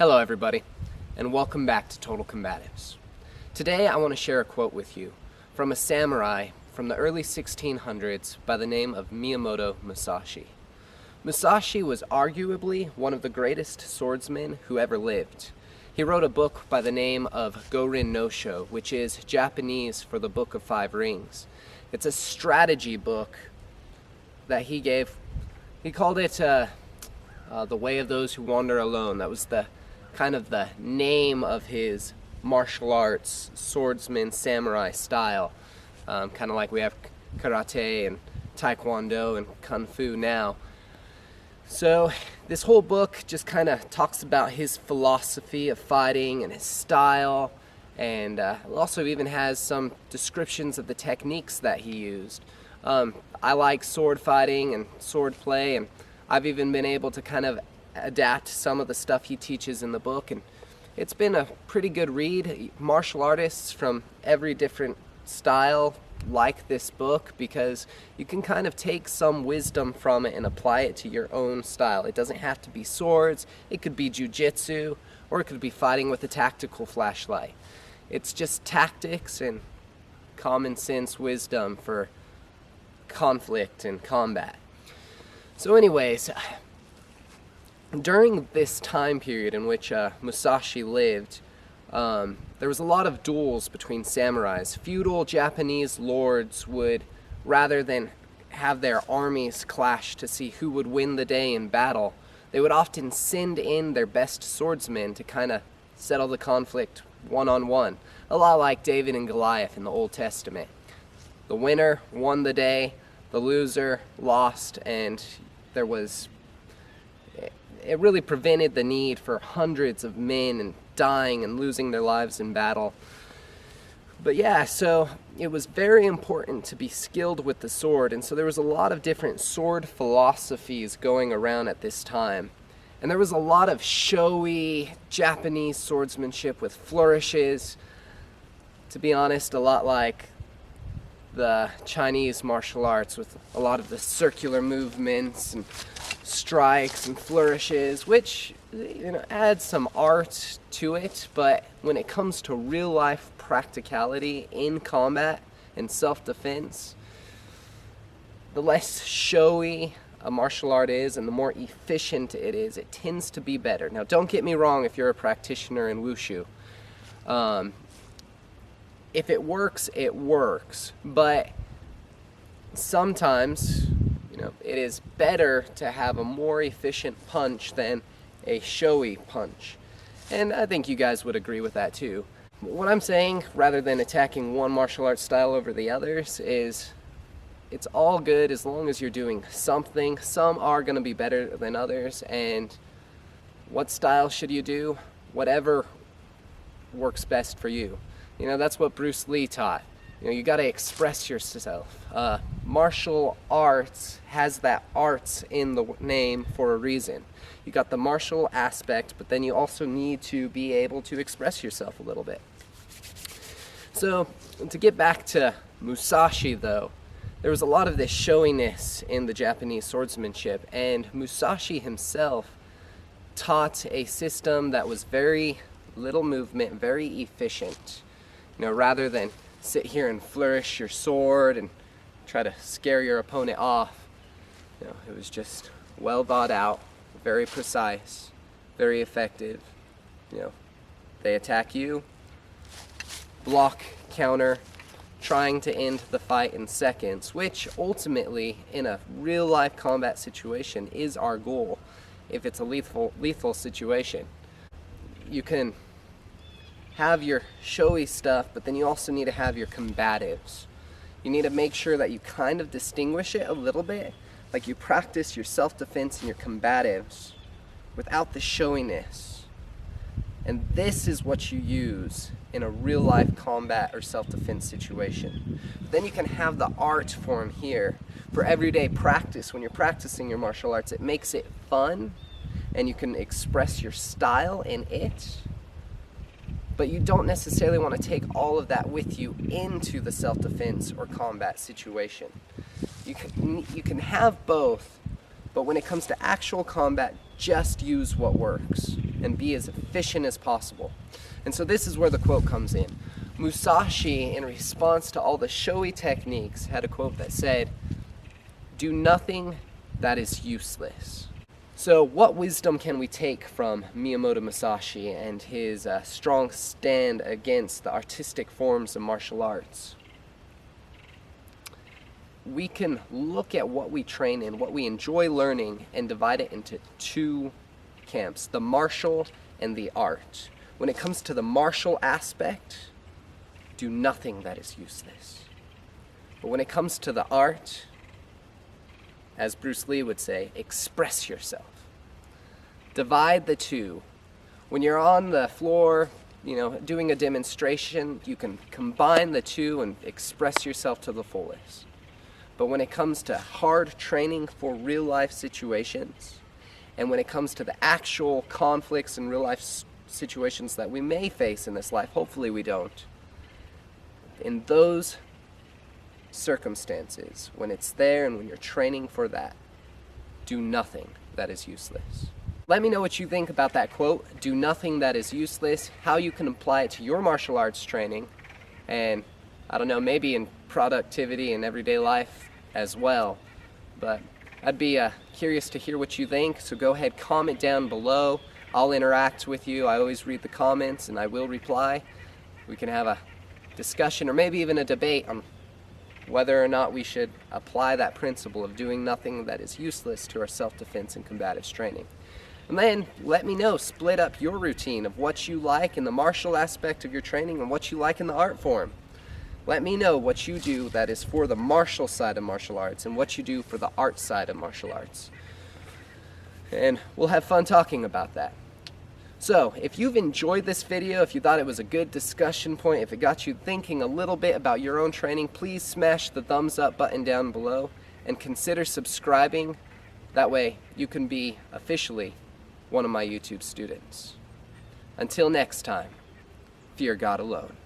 Hello everybody, and welcome back to Total Combatives. Today I want to share a quote with you from a samurai from the early 1600s by the name of Miyamoto Musashi. Musashi was arguably one of the greatest swordsmen who ever lived. He wrote a book by the name of Gorin no Sho, which is Japanese for the Book of Five Rings. It's a strategy book that he gave. He called it The Way of Those Who Wander Alone. That was the kind of the name of his martial arts, swordsman, samurai style. Kind of like we have karate and taekwondo and kung fu now. So this whole book just kind of talks about his philosophy of fighting and his style, and also even has some descriptions of the techniques that he used. I like sword fighting and sword play, and I've even been able to kind of adapt some of the stuff he teaches in the book, and it's been a pretty good read. Martial artists from every different style like this book because you can kind of take some wisdom from it and apply it to your own style. It doesn't have to be swords, it could be jujitsu, or it could be fighting with a tactical flashlight. It's just tactics and common sense wisdom for conflict and combat. So anyways, during this time period in which Musashi lived, there was a lot of duels between samurais. Feudal Japanese lords would, rather than have their armies clash to see who would win the day in battle, they would often send in their best swordsmen to kind of settle the conflict one-on-one. A lot like David and Goliath in the Old Testament. The winner won the day, the loser lost, and it really prevented the need for hundreds of men and dying and losing their lives in battle. But yeah, so it was very important to be skilled with the sword, and so there was a lot of different sword philosophies going around at this time. And there was a lot of showy Japanese swordsmanship with flourishes. To be honest, a lot like the Chinese martial arts, with a lot of the circular movements and strikes and flourishes, which adds some art to it. But when it comes to real life practicality in combat and self-defense, the less showy a martial art is and the more efficient it is, it tends to be better. Now don't get me wrong if you're a practitioner in wushu. If it works, it works. But sometimes, it is better to have a more efficient punch than a showy punch. And I think you guys would agree with that too. What I'm saying, rather than attacking one martial arts style over the others, is it's all good as long as you're doing something. Some are going to be better than others, and what style should you do? Whatever works best for you. That's what Bruce Lee taught. You got to express yourself. Martial arts has that arts in the name for a reason. You got the martial aspect, but then you also need to be able to express yourself a little bit. So, to get back to Musashi though, there was a lot of this showiness in the Japanese swordsmanship, and Musashi himself taught a system that was very little movement, very efficient. Rather than sit here and flourish your sword and try to scare your opponent off, it was just well thought out, very precise, very effective. They attack you, block, counter, trying to end the fight in seconds, which ultimately, in a real life combat situation, is our goal. If it's a lethal situation, you can have your showy stuff, but then you also need to have your combatives. You need to make sure that you kind of distinguish it a little bit, like you practice your self-defense and your combatives without the showiness. And this is what you use in a real-life combat or self-defense situation. But then you can have the art form here for everyday practice. When you're practicing your martial arts, it makes it fun, and you can express your style in it. But you don't necessarily want to take all of that with you into the self-defense or combat situation. You can have both, But when it comes to actual combat, just use what works and be as efficient as possible. And so this is where the quote comes in. Musashi, in response to all the showy techniques, had a quote that said, "Do nothing that is useless." So what wisdom can we take from Miyamoto Musashi and his strong stand against the artistic forms of martial arts? We can look at what we train in, what we enjoy learning, and divide it into two camps, the martial and the art. When it comes to the martial aspect, do nothing that is useless. But when it comes to the art, as Bruce Lee would say, express yourself. Divide the two. When you're on the floor, doing a demonstration, you can combine the two and express yourself to the fullest. But when it comes to hard training for real life situations, and when it comes to the actual conflicts and real life situations that we may face in this life, hopefully we don't, in those circumstances, when it's there and when you're training for that, do nothing that is useless. Let me know what you think about that quote, do nothing that is useless, how you can apply it to your martial arts training, and I don't know, maybe in productivity and everyday life as well. But I'd be curious to hear what you think, so go ahead, comment down below. I'll interact with you. I always read the comments and I will reply. We can have a discussion or maybe even a debate on whether or not we should apply that principle of doing nothing that is useless to our self-defense and combatives training. And then let me know, split up your routine of what you like in the martial aspect of your training and what you like in the art form. Let me know what you do that is for the martial side of martial arts and what you do for the art side of martial arts. And we'll have fun talking about that. So, if you've enjoyed this video, if you thought it was a good discussion point, if it got you thinking a little bit about your own training, please smash the thumbs up button down below and consider subscribing. That way you can be officially one of my YouTube students. Until next time, fear God alone.